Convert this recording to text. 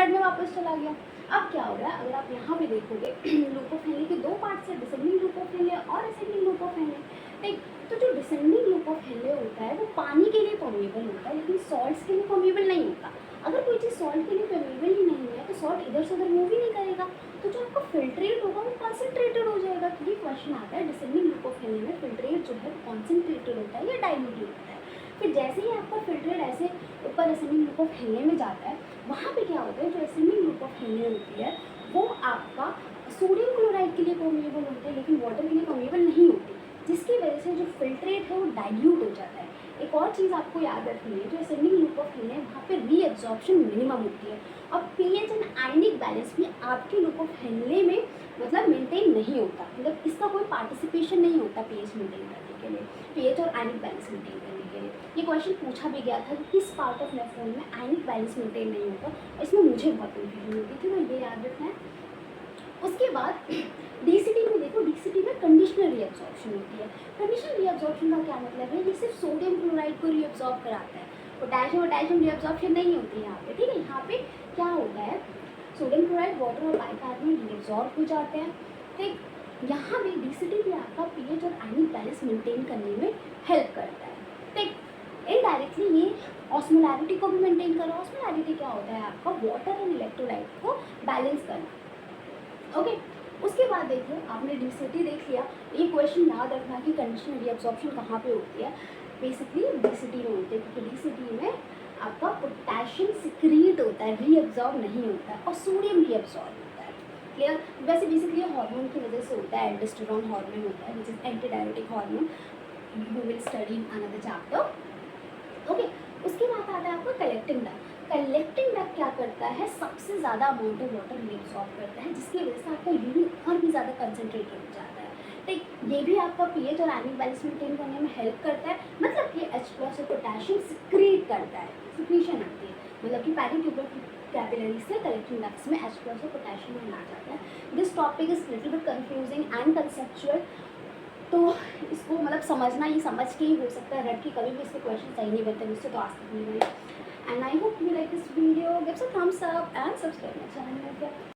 Blood में वापस चला गया। अब क्या हो रहा है, अगर आप यहाँ पे देखोगे लूप ऑफ हेनले के दो पार्ट्स है, डिसेंडिंग लूप ऑफ हेनले और असेंडिंग लूप ऑफ हेनले। ठीक, तो जो डिसेंडिंग लूप ऑफ हेनले होता है वो पानी के लिए परमेबल होता है, लेकिन सॉल्ट्स के लिए परमेबल नहीं होता। अगर कोई चीज़ सॉल्ट के लिए परमेबल ही नहीं है तो सॉल्ट इधर से उधर मूव ही नहीं करेगा, तो जो आपका फिल्ट्रेट होगा वो कॉन्सेंट्रेटेड हो जाएगा। तो ये क्वेश्चन आता है डिसेंडिंग लूप ऑफ हेनले में फिल्ट्रेट जो है कॉन्सेंट्रेटेड होता है या डाइल्यूटेड होता है। फिर जैसे ही आपका फिल्ट्रेट ऐसे ऊपर असेंडिंग लूप ऑफ हेनले में जाता है, वहाँ पे क्या होता है, जो असेंडिंग लूप ऑफ हेनले होती है वो आपका सोडियम क्लोराइड के लिए परमेबल होती है, लेकिन वाटर के लिए परमेबल नहीं होती, जिसकी वजह से जो फिल्ट्रेट है वो डाइल्यूट हो जाता है। एक और चीज़ आपको याद रखनी है, जो असेंडिंग लूप ऑफ हेनले है वहाँ पे रीएब्जॉर्प्शन मिनिमम होती है। और पीएच एंड आयनिक बैलेंस भी आपके लूप ऑफ हेनले में मतलब मेंटेन नहीं होता, मतलब इसका कोई पार्टिसिपेशन नहीं होता पीएच मेंटेन करने के लिए, पीएच और आयनिक बैलेंस मेंटेन करने के लिए। ये क्वेश्चन पूछा भी गया था कि किस पार्ट ऑफ नेफ्रॉन में आयनिक बैलेंस मेंटेन नहीं होता, इसमें मुझे बहुत कन्फ्यूजन होती थी, तो ये याद रखना है। उसके बाद डीसीटी में देखो, डीसीटी में कंडीशनल रीअब्जॉर्प्शन होती है। कंडीशनल रीअब्जॉर्प्शन का क्या मतलब है, ये सिर्फ सोडियम क्लोराइड को रीअब्जॉर्ब कराता है, पोटेशियम रीअब्जॉर्प्शन नहीं होती है यहाँ पे। ठीक है, यहाँ पे क्या होता है, सोडियम क्लोराइड वाटर और बाइकार्बोनेट रीअब्जॉर्ब हो जाते हैं। ठीक, यहाँ पे डीसीटी भी आपका पीएच और आयनिक बैलेंस मेंटेन करने में हेल्प करता है। ठीक, इनडायरेक्टली ये ऑस्मोलैरिटी को भी मेंटेन करो। ऑस्मोलैरिटी क्या होता है, आपका वाटर एंड इलेक्ट्रोलाइट को बैलेंस करना। ओके, उसके बाद देखो आपने डीसीटी देख लिया, ये क्वेश्चन याद रखना कि कंडीशनल रीअब्जॉर्प्शन कहाँ पे होती है, बेसिकली डीसीटी में होती है, क्योंकि डीसीटी में आपका पोटेशियम सिक्रीट होता है, रीअब्जॉर्ब नहीं होता है, और सोडियम रीअब्जॉर्ब होता है। क्लियर, वैसे बेसिकली हार्मोन की वजह से होता है, एल्डोस्टेरोन हार्मोन होता है which is anti diabetic hormone, you will study in another chapter. Okay, उसके बाद आता है आपका कलेक्टिंग डक्ट। कलेक्टिंग डक्ट क्या करता है, सबसे ज़्यादा अमाउंट ऑफ वाटर रीअब्सॉर्ब करता है, जिसकी वजह से आपका यूरिन और भी ज़्यादा कंसनट्रेटेड हो जाता है। ठीक, ये भी आपका पीएच और आयनिक बैलेंस मेंटेन करने में हेल्प करता है, मतलब कि H+ और पोटेशियम सिक्रीट करता है, सिक्रीशन आती है, मतलब कि पेरिट्यूबुलर कैपिलरी से कलेक्टिंग डक्ट्स में H+ और पोटेशियम आ जाता है। This topic is little bit confusing and conceptual, तो इसको मतलब समझना, ये समझ के ही हो सकता है, रट के कभी भी इसके क्वेश्चन सही नहीं बनते मुझसे, तो आज तक नहीं बने। And I hope you like this video. Give some thumbs up and subscribe my channel.